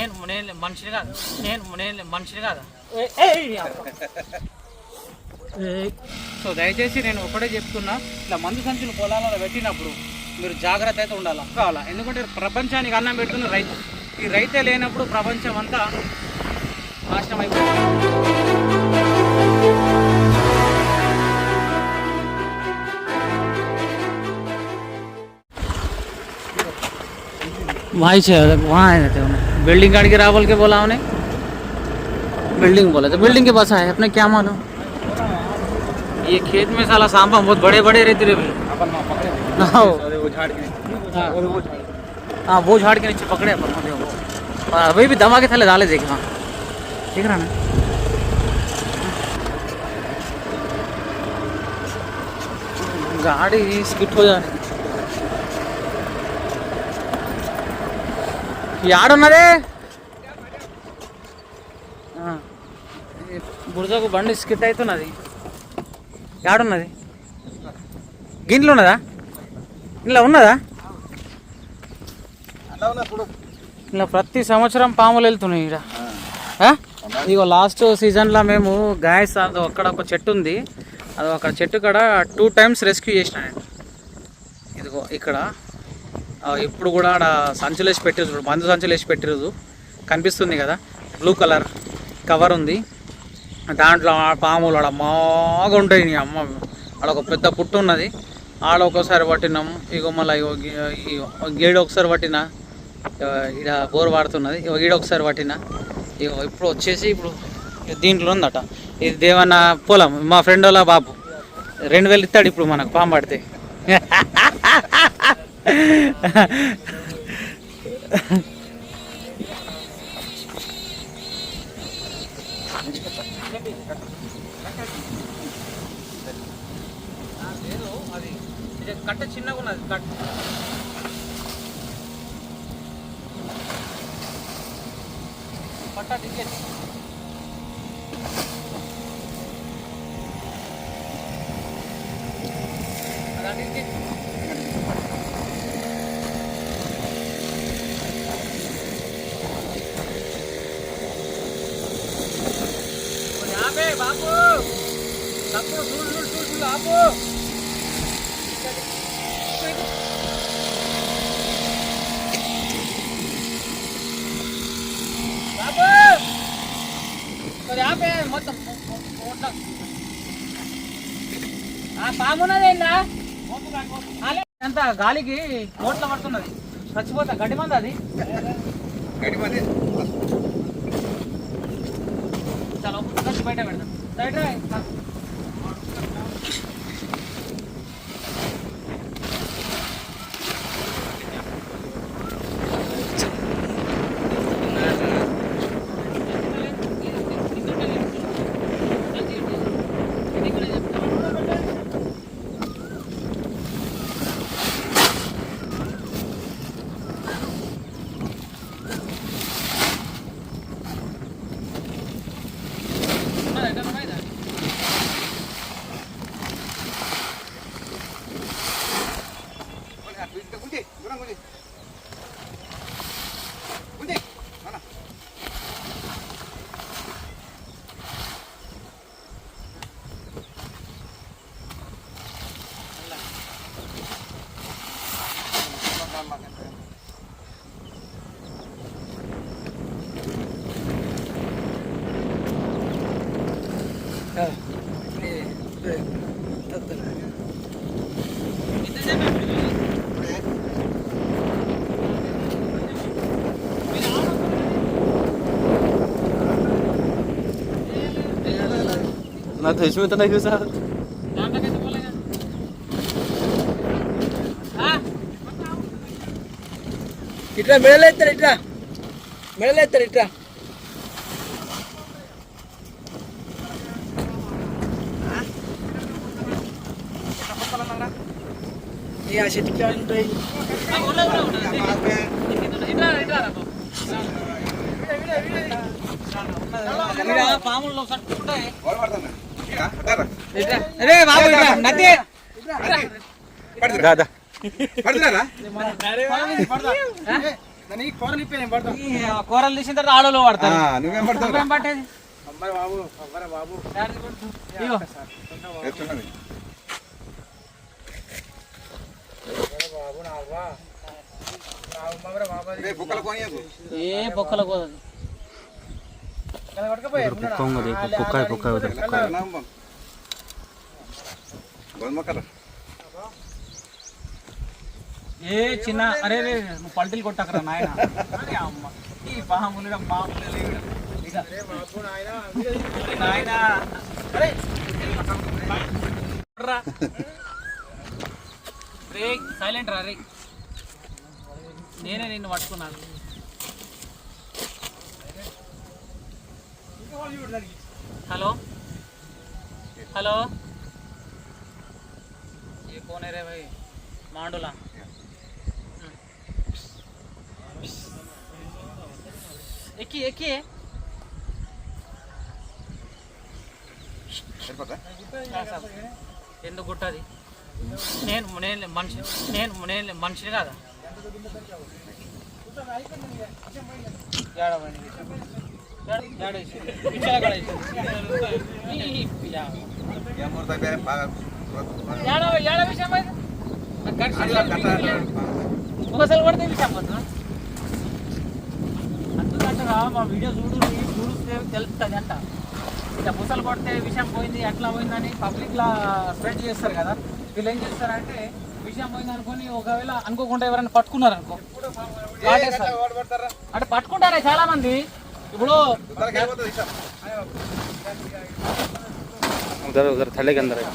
నేను మనిషిని కాదు, నేను మనిషిని కాదు. సో దయచేసి నేను ఒకటే చెప్తున్నా, ఇట్లా మందు సంచులు పొలాలలో పెట్టినప్పుడు మీరు జాగ్రత్త అయితే ఉండాలి కావాలా. ఎందుకంటే ప్రపంచానికి అన్నం పెడుతున్న రైతు. ఈ రైతే లేనప్పుడు ప్రపంచం అంతా నాశనం అయిపోతుంది. वहाँ से वहाँ आए थे उन्हें बिल्डिंग गाड़ी के रावल के बोला उन्हें बिल्डिंग बोला तो बिल्डिंग के पास आए अपने क्या मालूम। ये खेत में साला सांपा बहुत बड़े बड़े रहते रहे। हाँ वो झाड़ के नीचे पकड़े अपन अभी भी दवा के थले डाले देखे। हाँ ठीक रहा ना। गाड़ी स्किट हो जाए యాడున్నదే బురదకు బండి స్కిట్ అవుతున్నది. యాడున్నది? గిన్నెలు ఉన్నదా? ఇలా ఉన్నదా? ఇలా ప్రతి సంవత్సరం పాములు వెళ్తున్నాయి ఇక్కడ. ఇగో లాస్ట్ సీజన్లో మేము గాయస్ అక్కడ ఒక చెట్టు ఉంది, అది ఒక చెట్టు కాడ 2 times రెస్క్యూ చేసిన నేను. ఇదిగో ఇక్కడ ఇప్పుడు కూడా ఆడ సంచులు వేసి పెట్టిరు, మందు సంచులు వేసి పెట్టిరు కనిపిస్తుంది కదా, బ్లూ కలర్ కవర్ ఉంది. దాంట్లో పాములు ఆడ మాగా ఉంటాయి. నీ అమ్మ ఆడ ఒక పెద్ద పుట్టు ఉన్నది, ఆడ ఒకసారి పట్టినాం. ఇగో మళ్ళీ గీడ ఒకసారి పట్టిన, ఈడ బోర్ వాడుతున్నది, ఈడ ఒకసారి పట్టిన. ఇగో ఇప్పుడు వచ్చేసి ఇప్పుడు దీంట్లో ఉందట. ఇది దేవన్న పొలం, మా ఫ్రెండ్ వాళ్ళ బాబు 2000 ఇస్తాడు ఇప్పుడు మనకు పాము పడితే. అది కట్ట చిన్నగా ఉన్నది, కట్ట పట్టా టికెట్ బాబు తప్పుడు చూడు ఆపు. బాబు మరి ఆపే మొత్తం పామున్నదేందా అంత గాలికి కోట్ల పడుతున్నది, చచ్చిపోతా. గడ్డి మంది అది చాలా బయట పెడతాం. బయట ना तो इसमें तो नहीं घुसा। इट्रा मेले इट्रा इट्रा ये आशे क्या ఉంటాయి ఇట్లా పాముల్లో కట్టుకుంటాయి. అరే బాబు ఇట్లా నది పడదురా పడదురా కూరలు తీసిన తర్వాత ఆడోలో పడతారు. నువ్వేం పడతావు? నువ్వేం పట్టేది? ఇగో. ఏ బొక్కల కోదదు. ఏ చిన్న అరే రే నువ్వు పల్టీలు కొట్టకరా నాయన. అరే అమ్మ ఈ పాములు మామూలు నాయన. రే సైలెంట్ రా రే. నేనే నిన్ను పట్టుకున్నాను. హలో హలో ये कौन है रे भाई? मांडोला. ఎక్కి ఎందుకు గుట్టది? నేను మనిషిని కాదా? ఒకసారి పడితే విషయం అంటున్నట్టుగా మా వీడియో చూస్తే తెలుస్తుంది అంట. ఇట్లా పుసలు కొడితే విషయం పోయింది ఎట్లా పోయిందని పబ్లిక్లా స్ప్రెడ్ చేస్తారు కదా. వీళ్ళు ఏం చేస్తారంటే విషయం పోయింది అనుకుని ఒకవేళ అనుకోకుండా ఎవరైనా పట్టుకున్నారు అనుకో అంటే పట్టుకుంటారే చాలా మంది. ఇప్పుడు थल्ले के अंदर है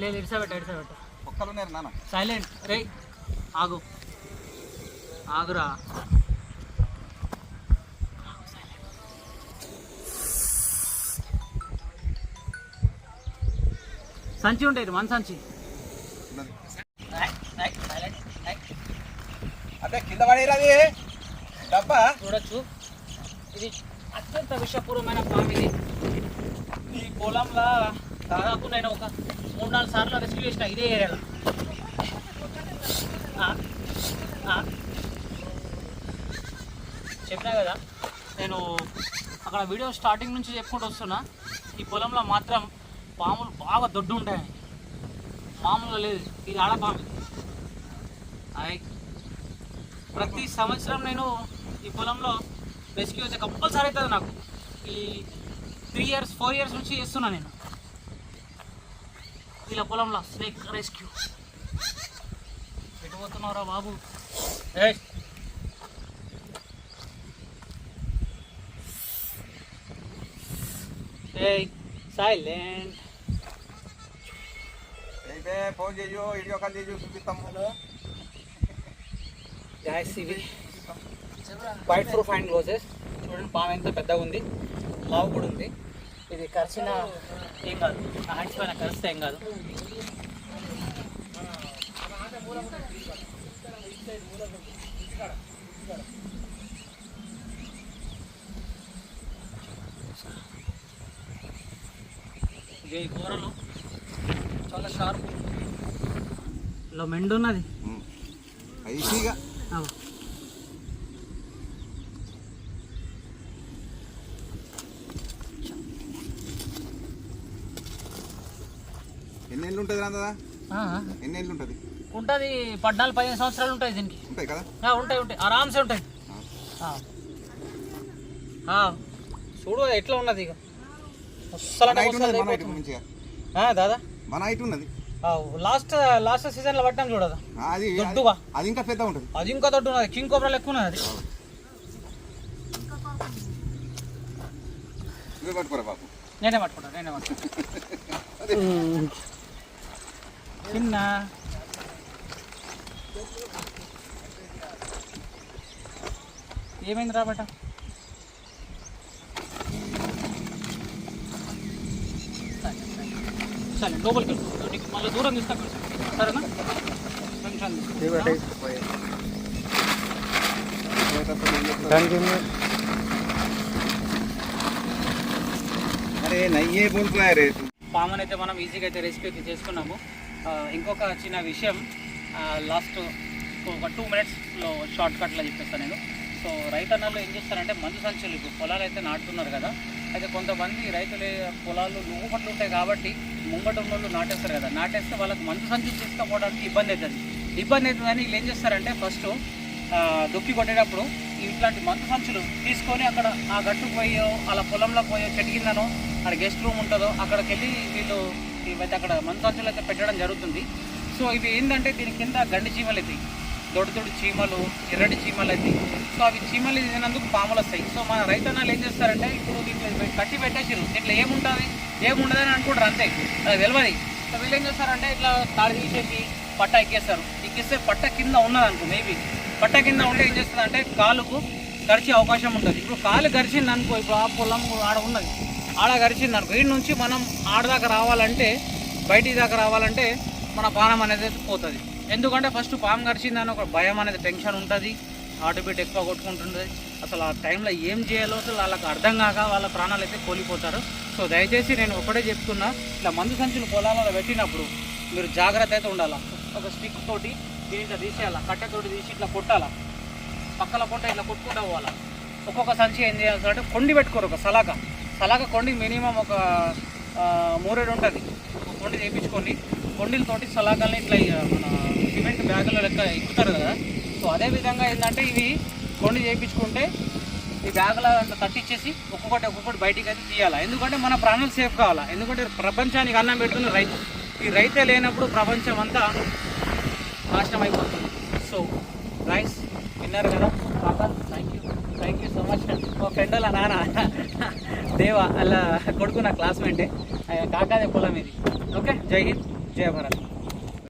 లేదు ఇడిసబెట్ట సైలెంట్ రే. ఆగురా. సంచి ఉండేది మన సంచి. అదే కింద పడేది డబ్బా చూడొచ్చు. ఇది అత్యంత విషపూర్వమైన పాము. ఇది ఈ పొలంలో దాదాపు నేను ఒక 3-4 సార్లు రెస్క్యూ చేసిన ఇదే ఏరియాలో. చెప్పినా కదా నేను అక్కడ వీడియో స్టార్టింగ్ నుంచి చెప్పుకుంటూ వస్తున్నా. ఈ పొలంలో మాత్రం పాములు బాగా దొడ్డు ఉంటాయి, మామూలుగా లేదు. ఇది ఆడపాము. ప్రతి సంవత్సరం నేను ఈ పొలంలో రెస్క్యూ అయితే కంపల్సరీ అవుతుంది నాకు. ఈ 3-4 ఇయర్స్ నుంచి చేస్తున్నా నేను ఇలా పొలంలో స్నేక్ రెస్క్యూ. ఎటు పోతున్నావురా బాబు? సైలెంట్. ఫోన్ చేయు, వీడియో కాల్ చేయు, చూపిస్తాము. ఇవి వైట్ ప్రూఫ్ హ్యాండ్ గ్లోజెస్. చూడండి పాము ఎంత పెద్దగా ఉంది, లావు కూడా ఉంది. ఇది కరిచిన ఏం కాదు, నా హ్యాండ్స్ పైన కరిస్తే ఏం కాదు. ఈ కూరలు చాలా షార్ప్, ఇలా మెండు ఉన్నది. ఈజీగా ఎన్ని ఏళ్ళు ఉంటుంది రాదా? ఎన్ని ఏళ్ళు ఉంటుంది? ఉంటుంది 14-15 సంవత్సరాలు ఉంటాయి దీనికి. ఉంటాయి కదా? ఉంటాయి ఆరామ్సే ఉంటాయి. చూడు ఎట్లా ఉన్నది ఇక దాదా. మన హైట్ ఉన్నది. లాస్ట్ సీజన్ లో పట్టాం చూడదా, అది దొడ్డుగా. అది ఇంకా పెద్ద ఉంటుంది. అది ఇంకా దొడ్డు ఉన్నది, కింగ్ కోబ్రా ఎక్కువ ఉన్నది. అది పట్టుకోరా బాబు. నేనే పట్టుకుంటా చిన్న. ఏమైంది రా బేట? సరే లోపలికి వెళ్తాను, నీకు మళ్ళీ దూరం తీస్తాను సరేనా? అరే నయ్యే బోల్పురా రే. పామన్ అయితే మనం ఈజీగా అయితే రెసిపీ అయితే చేసుకున్నాము. ఇంకొక చిన్న విషయం, లాస్ట్ ఒక 2 minutesలో షార్ట్ కట్లో చెప్పేస్తాను నేను. సో రైతన్నలు ఏం చేస్తారంటే మందు సంచులు, ఇప్పుడు పొలాలు అయితే నాటుతున్నారు కదా, అయితే కొంతమంది రైతులు పొలాలు నువ్వు పట్లు ఉంటాయి కాబట్టి ముంగట ఉన్నోళ్ళు నాటేస్తారు కదా, నాటేస్తే వాళ్ళకి మందు సంచులు తీసుకుపోవడానికి ఇబ్బంది అవుతుందని వీళ్ళు ఏం చేస్తారంటే ఫస్ట్ దుక్కి కొట్టేటప్పుడు ఇట్లాంటి మందు సంచులు తీసుకొని అక్కడ ఆ గట్టుకు పోయో అలా పొలంలో పోయో చెట్టు కిందనో అక్కడ గెస్ట్ రూమ్ ఉంటుందో అక్కడికి వెళ్ళి వీళ్ళు ఇవైతే అక్కడ మందు సంచులు అయితే పెట్టడం జరుగుతుంది. సో ఇవి ఏంటంటే దీని కింద గండి చీమలు అవుతాయి, దొడ్డు చీమలు, ఎర్రటి చీమలు అవుతాయి. సో అవి చీమలు తినేందుకు పాములు వస్తాయి. సో మన రైతన్నలు ఏం చేస్తారంటే ఇప్పుడు దీంట్లో కట్టి పెట్టేసారు, దీంట్లో ఏముండదని అనుకుంటారు, అంతే, అది తెలియదు. సో వీళ్ళు ఏం చేస్తారంటే ఇట్లా తాడు తీసేసి పట్ట ఎక్కిస్తే పట్ట కింద ఉన్నది అనుకో, మేబీ పట్ట కింద ఉంటే ఏం చేస్తుంది అంటే కాలుకు గరిచే అవకాశం ఉంటుంది. ఇప్పుడు కాలు గరిచింది అనుకో, ఇప్పుడు ఆ పొలం ఆడ ఉన్నది, ఆడ గరిచింది అనుకో, వీడి నుంచి మనం ఆడదాకా రావాలంటే, బయటి దాకా రావాలంటే మన ప్రాణం అనేది పోతుంది. ఎందుకంటే ఫస్ట్ పాము గరిచిందని ఒక భయం అనేది, టెన్షన్ ఉంటుంది, హార్ట్ బీట్ ఎక్కువ కొట్టుకుంటుంది. అసలు ఆ టైంలో ఏం చేయాలో అసలు వాళ్ళకి అర్థం కాక వాళ్ళ ప్రాణాలు అయితే కోల్పోతారు. సో దయచేసి నేను ఒకటే చెప్తున్నా, ఇట్లా మందు సంచులు పొలాలలో పెట్టినప్పుడు మీరు జాగ్రత్త అయితే ఉండాలా. ఒక స్టిక్ తోటి దీంట్లో తీసేయాలా, కట్టెతోటి తీసి ఇట్లా కొట్టాలా, పక్కల పొట్ట ఇట్లా కొట్టుకుంటూ పోవాలా. ఒక్కొక్క సంచి ఏం చేయాల్సి అంటే కొండి పెట్టుకోరు, ఒక సలాక కొండి మినిమం ఒక 3 ఉంటుంది, కొండి చేయించుకొని కొండిలతోటి సలాకల్ని ఇట్లా మన సిమెంట్ బ్యాగులో లెక్క ఎక్కుతారు కదా. సో అదేవిధంగా ఏంటంటే ఇవి కొండి చేయించుకుంటే ఈ బ్యాగులో అంత తట్టించేసి ఒక్కొక్కటి బయటికి అయితే తీయాలి. ఎందుకంటే మన ప్రాణాలు సేఫ్ కావాలా. ఎందుకంటే ప్రపంచానికి అన్నం పెడుతున్న రైతు, ఈ రైతే లేనప్పుడు ప్రపంచం అంతా నాశనం అయిపోతుంది. సో గైస్ విన్నారు కదా, కాకా థ్యాంక్ యూ సో మచ్. మా ఫ్రెండ్ అలా నాన్న దేవా అలా కొడుకు నా క్లాస్మేటే, కాకాదే పొలం ఇది. ఓకే, జై హింద్, జై భారత్.